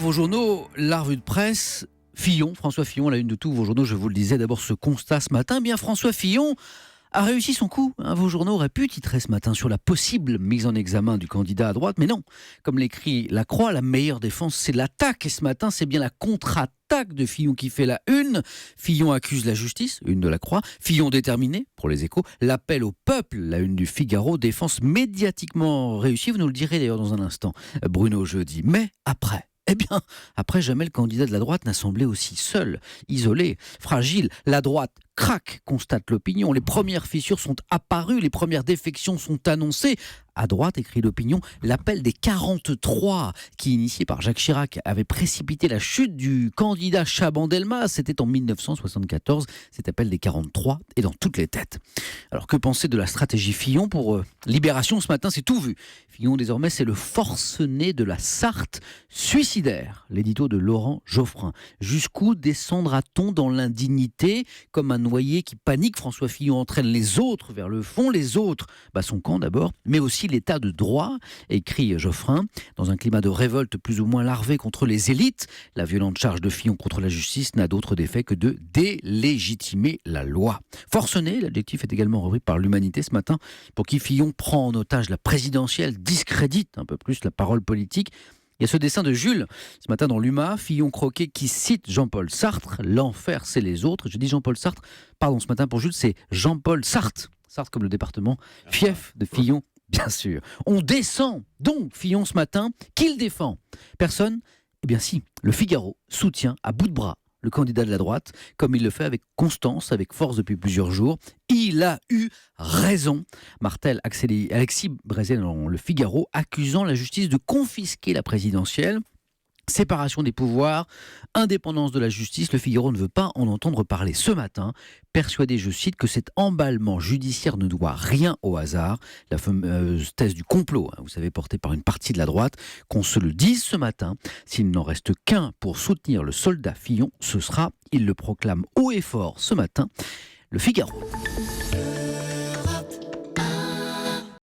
vos journaux, la revue de presse, Fillon, François Fillon, la une de tous vos journaux, je vous le disais, d'abord ce constat ce matin, bien François Fillon a réussi son coup. Vos journaux auraient pu titrer ce matin sur la possible mise en examen du candidat à droite, mais non. Comme l'écrit La Croix, la meilleure défense, c'est l'attaque. Et ce matin, c'est bien la contre-attaque de Fillon qui fait la une. Fillon accuse la justice, une de La Croix. Fillon déterminé, pour les Échos. L'appel au peuple, la une du Figaro. Défense médiatiquement réussie, vous nous le direz d'ailleurs dans un instant, Bruno Jeudi. Mais après... Eh bien, après, jamais le candidat de la droite n'a semblé aussi seul, isolé, fragile. La droite craque, constate l'opinion. Les premières fissures sont apparues, les premières défections sont annoncées. À droite, écrit l'opinion, l'appel des 43, qui, initié par Jacques Chirac, avait précipité la chute du candidat Chaban-Delmas. C'était en 1974. Cet appel des 43 est dans toutes les têtes. Alors, que penser de la stratégie Fillon pour Libération ce matin? C'est tout vu. Fillon, désormais, c'est le forcené de la Sarthe suicidaire. L'édito de Laurent Geoffrin. Jusqu'où descendra-t-on dans l'indignité? Comme un noyé qui panique, François Fillon entraîne les autres vers le fond. Les autres, son camp d'abord, mais aussi l'état de droit, écrit Geoffrin. Dans un climat de révolte plus ou moins larvé contre les élites, la violente charge de Fillon contre la justice n'a d'autre effet que de délégitimer la loi. Forcené, l'adjectif est également repris par l'Humanité ce matin, pour qui Fillon prend en otage la présidentielle, discrédite un peu plus la parole politique. Il y a ce dessin de Jules, ce matin dans l'Huma, Fillon croqué qui cite Jean-Paul Sartre, l'enfer c'est les autres. Je dis Jean-Paul Sartre, pardon, ce matin pour Jules, c'est Jean-Paul Sarthe. Sarthe comme le département, fief de Fillon, bien sûr. On descend donc Fillon ce matin, qui le défend? Personne? Eh bien si, le Figaro soutient à bout de bras le candidat de la droite, comme il le fait avec constance, avec force depuis plusieurs jours. Il a eu raison, martèle Alexis Brézé dans le Figaro, accusant la justice de confisquer la présidentielle. Séparation des pouvoirs, indépendance de la justice, le Figaro ne veut pas en entendre parler ce matin, persuadé, je cite, que cet emballement judiciaire ne doit rien au hasard, la fameuse thèse du complot, vous savez, portée par une partie de la droite, qu'on se le dise ce matin, s'il n'en reste qu'un pour soutenir le soldat Fillon, ce sera, il le proclame haut et fort ce matin, le Figaro.